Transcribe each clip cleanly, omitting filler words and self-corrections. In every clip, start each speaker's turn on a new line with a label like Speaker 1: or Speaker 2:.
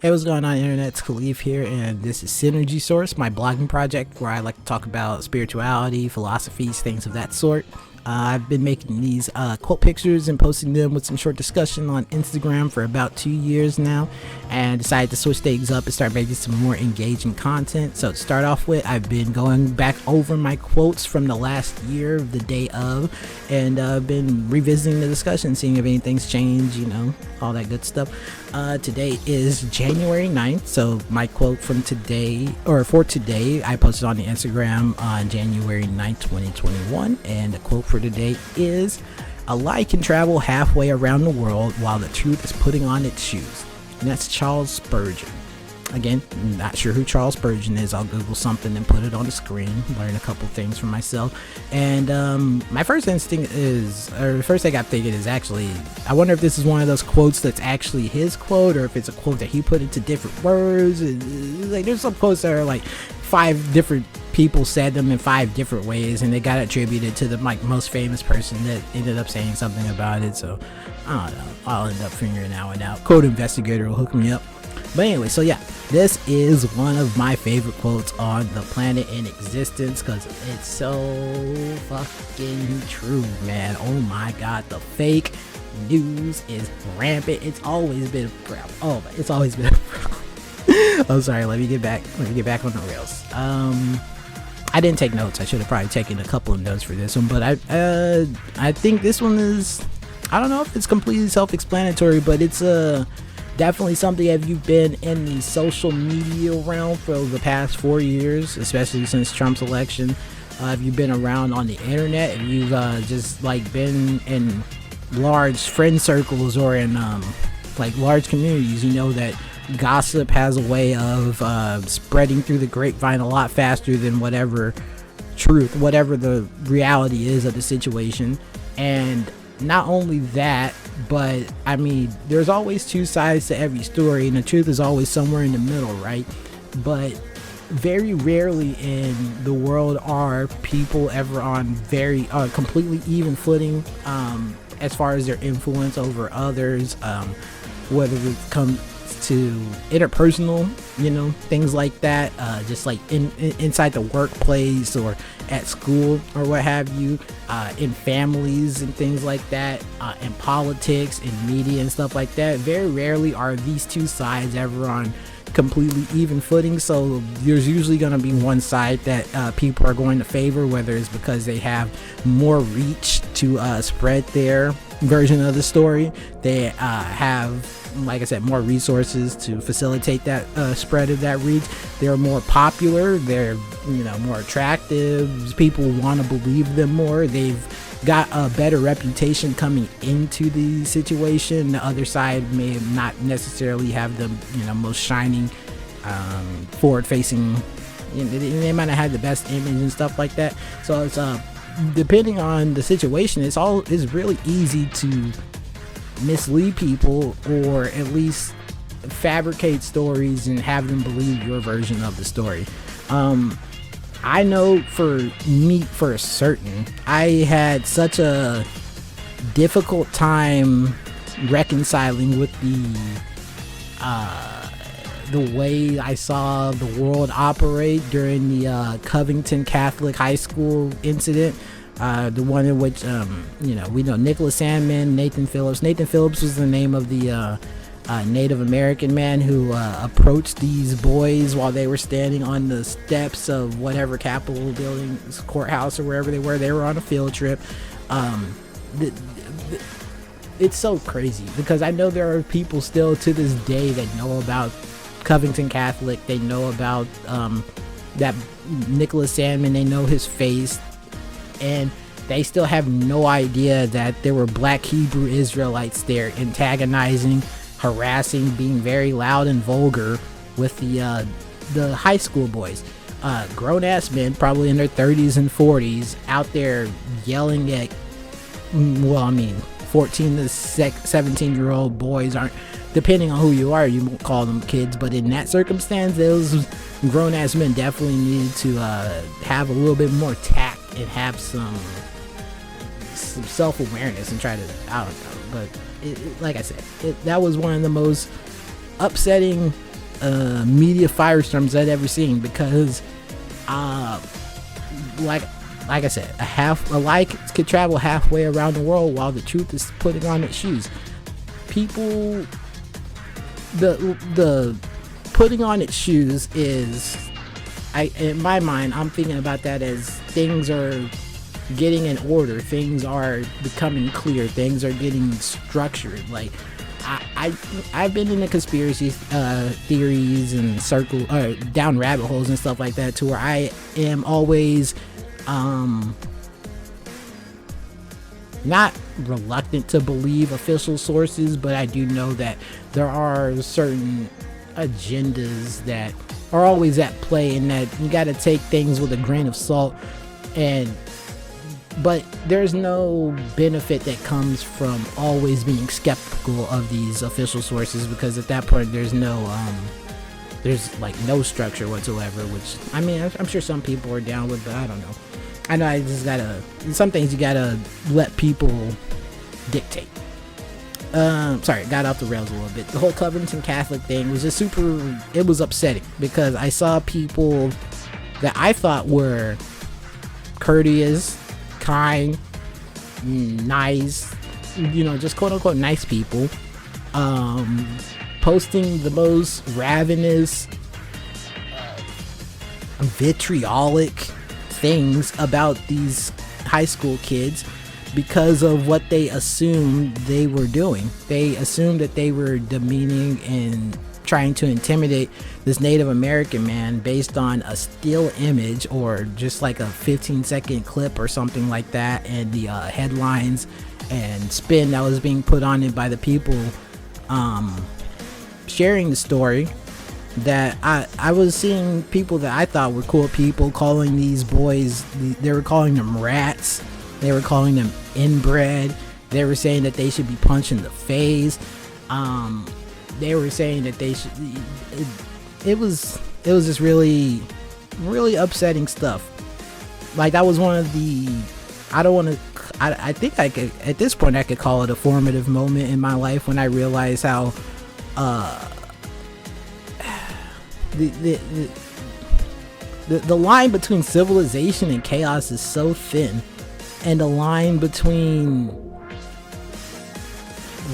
Speaker 1: Hey, what's going on, Internet? It's Khalif here, and this is Synergy Source, my blogging project where I like to talk about spirituality, philosophies, things of that sort. I've been making these quote pictures and posting them with some short discussion on Instagram for about 2 years now, and decided to switch things up and start making some more engaging content. So to start off with, I've been going back over my quotes from the last year, the day of, and been revisiting the discussion, seeing if anything's changed, all that good stuff. Today is January 9th, so my quote from today, or for today, I posted on the Instagram on January 9th, 2021, and the quote for today is, "A lie can travel halfway around the world while the truth is putting on its shoes." And that's Charles Spurgeon. Again, not sure who Charles Spurgeon is. I'll Google something and put it on the screen, learn a couple things for myself. And my first instinct is, or the first thing I'm thinking is actually, I wonder if this is one of those quotes that's actually his quote, or if it's a quote that he put into different words. Like, there's some quotes that are like 5 different people said them in 5 different ways, and they got attributed to the most famous person that ended up saying something about it. So I don't know. I'll end up figuring that one out. Quote investigator will hook me up. But anyway, so yeah, this is one of my favorite quotes on the planet in existence because it's so fucking true, man. Oh my god, the fake news is rampant. It's always been a problem. Oh, it's always been a problem. I'm sorry, let me get back on the rails. I didn't take notes. I should have probably taken a couple of notes for this one, but I think this one is, I don't know if it's completely self-explanatory, but it's definitely something. If you've been in the social media realm for the past 4 years, especially since Trump's election, if you've been around on the internet, if you've just been in large friend circles or in large communities, you know that gossip has a way of spreading through the grapevine a lot faster than whatever the reality is of the situation. And not only that, but I mean, there's always 2 sides to every story, and the truth is always somewhere in the middle, right? But very rarely in the world are people ever on very completely even footing as far as their influence over others, whether it comes to interpersonal, things like that, just like inside the workplace or at school or what have you, in families and things like that, in politics, in media and stuff like that. Very rarely are these 2 sides ever on completely even footing. So there's usually going to be one side that people are going to favor, whether it's because they have more reach to spread their version of the story. They have, like I said, more resources to facilitate that spread of that reach. They're more popular. They're more attractive. People want to believe them more. They've got a better reputation coming into the situation. The other side may not necessarily have the most shining, forward-facing. They might not have the best image and stuff like that. So it's depending on the situation, it's really easy to mislead people, or at least fabricate stories and have them believe your version of the story. I know for me, for certain, I had such a difficult time reconciling with the way I saw the world operate during the Covington Catholic High School incident. The one in which, we know Nicholas Sandman, Nathan Phillips. Nathan Phillips was the name of the Native American man who approached these boys while they were standing on the steps of whatever Capitol building, courthouse, or wherever they were. They were on a field trip. It's so crazy because I know there are people still to this day that know about Covington Catholic. They know about that Nicholas Sandman. They know his face. And they still have no idea that there were black Hebrew Israelites there antagonizing, harassing, being very loud and vulgar with the high school boys. Grown-ass men, probably in their 30s and 40s, out there yelling at, 14 to 17-year-old boys aren't, depending on who you are, you won't call them kids, but in that circumstance, those grown-ass men definitely needed to have a little bit more tact and have some self-awareness and try to, I don't know, but like I said, that was one of the most upsetting media firestorms I'd ever seen, because like I said, a lie could travel halfway around the world while the truth is putting on its shoes. People, the putting on its shoes is, in my mind, I'm thinking about that as things are getting in order, things are becoming clear, things are getting structured. Like I've been into conspiracy theories and down rabbit holes and stuff like that, to where I am always not reluctant to believe official sources, but I do know that there are certain agendas that are always at play, and that you got to take things with a grain of salt. But there's no benefit that comes from always being skeptical of these official sources, because at that point there's like no structure whatsoever, which, I mean, I'm sure some people are down with, but I don't know. I know some things you gotta let people dictate. Sorry, got off the rails a little bit. The whole Covington Catholic thing was just it was upsetting, because I saw people that I thought were courteous, kind, nice, just quote unquote nice people, posting the most ravenous, vitriolic things about these high school kids, because of what they assumed they were doing. They assumed that they were demeaning and trying to intimidate this Native American man based on a still image, or just like a 15-second clip or something like that, and the headlines and spin that was being put on it by the people sharing the story. That I was seeing people that I thought were cool people calling these boys, they were calling them rats, they were calling them inbred, they were saying that they should be punched in the face, they were saying that they should, it was just really, really upsetting stuff. Like, that was one of the, I think I could, at this point I could call it a formative moment in my life, when I realized how the line between civilization and chaos is so thin, and the line between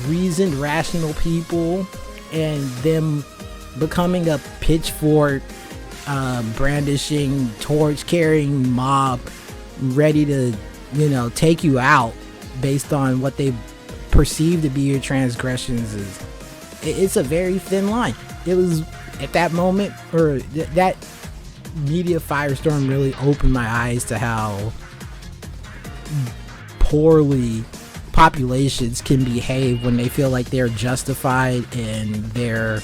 Speaker 1: reasoned, rational people and them becoming a pitchfork, brandishing, torch carrying mob ready to, take you out based on what they perceive to be your transgressions, it's a very thin line. It was at that moment, or that media firestorm really opened my eyes to how poorly populations can behave when they feel like they're justified in their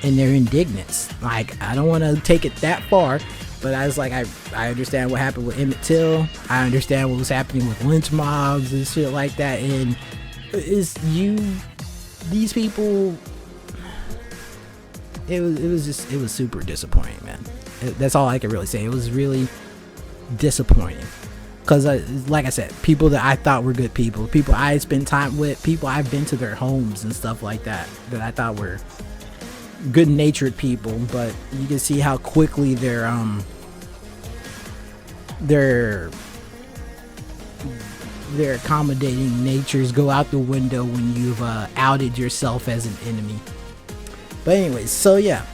Speaker 1: indignance. Like, I don't want to take it that far, but I was like, I understand what happened with Emmett Till. I understand what was happening with lynch mobs and shit like that. And these people, it was super disappointing, man. That's all I can really say. It was really disappointing, because like I said, people that I thought were good people I spent time with, people I've been to their homes and stuff like that I thought were good natured people, but you can see how quickly their accommodating natures go out the window when you've outed yourself as an enemy. But anyways, so yeah,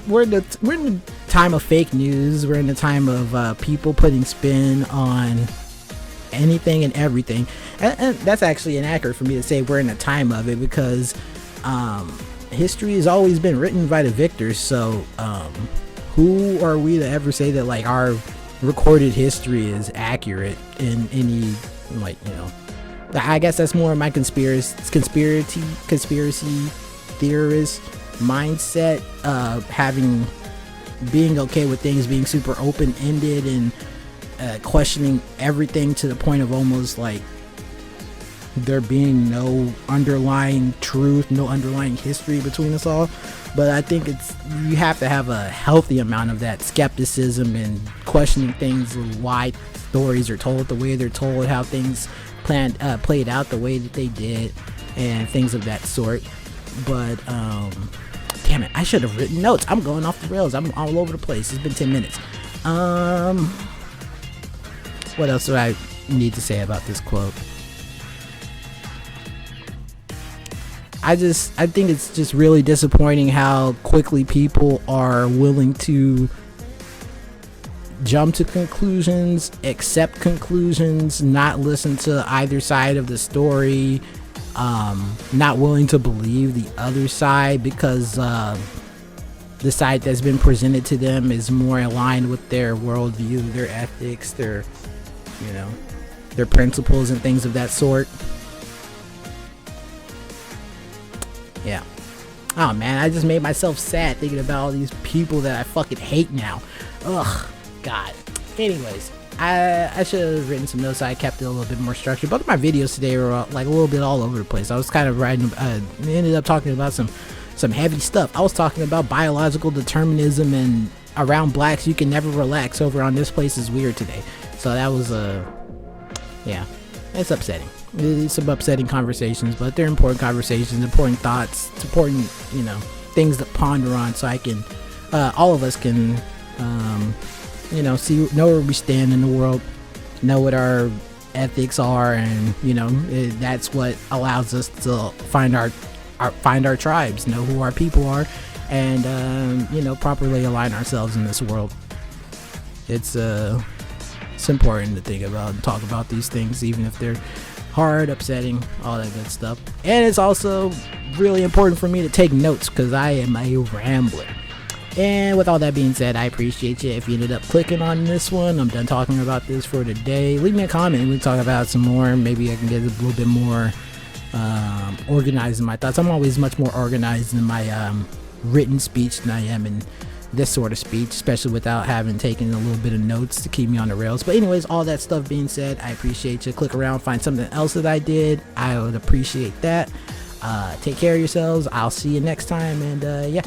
Speaker 1: we're in the time of fake news. We're in the time of people putting spin on anything and everything, and that's actually inaccurate for me to say we're in a time of it, because history has always been written by the victors. So who are we to ever say that, like, our recorded history is accurate in any, like, I guess that's more of my conspiracy theorist mindset, being okay with things being super open-ended and questioning everything to the point of almost like there being no underlying truth, no underlying history between us all. But I think you have to have a healthy amount of that skepticism and questioning things, why stories are told the way they're told, how things played out the way that they did, and things of that sort. But Damn it, I should have written notes. I'm going off the rails. I'm all over the place. It's been 10 minutes. What else do I need to say about this quote? I think it's just really disappointing how quickly people are willing to jump to conclusions, accept conclusions, not listen to either side of the story, not willing to believe the other side because the side that's been presented to them is more aligned with their worldview, their ethics, their principles and things of that sort. Yeah. Oh man, I just made myself sad thinking about all these people that I fucking hate now. Ugh, God. Anyways, I should have written some notes. I kept it a little bit more structured. Both of my videos today were like a little bit all over the place. I was kind of writing, ended up talking about some heavy stuff. I was talking about biological determinism and around blacks you can never relax over on This Place Is Weird today. So that was yeah, it's upsetting. It's some upsetting conversations, but they're important conversations, important thoughts, important things to ponder on, so I can all of us can know where we stand in the world, know what our ethics are, and that's what allows us to find our tribes, know who our people are, and properly align ourselves in this world. It's important to think about and talk about these things, even if they're hard, upsetting, all that good stuff. And it's also really important for me to take notes because I am a rambler. And with all that being said, I appreciate you if you ended up clicking on this one. I'm done talking about this for today. Leave me a comment and we can talk about some more. Maybe I can get a little bit more organized in my thoughts. I'm always much more organized in my written speech than I am in this sort of speech, especially without having taken a little bit of notes to keep me on the rails. But anyways, all that stuff being said, I appreciate you. Click around, find something else that I did. I would appreciate that. Take care of yourselves. I'll see you next time, and yeah.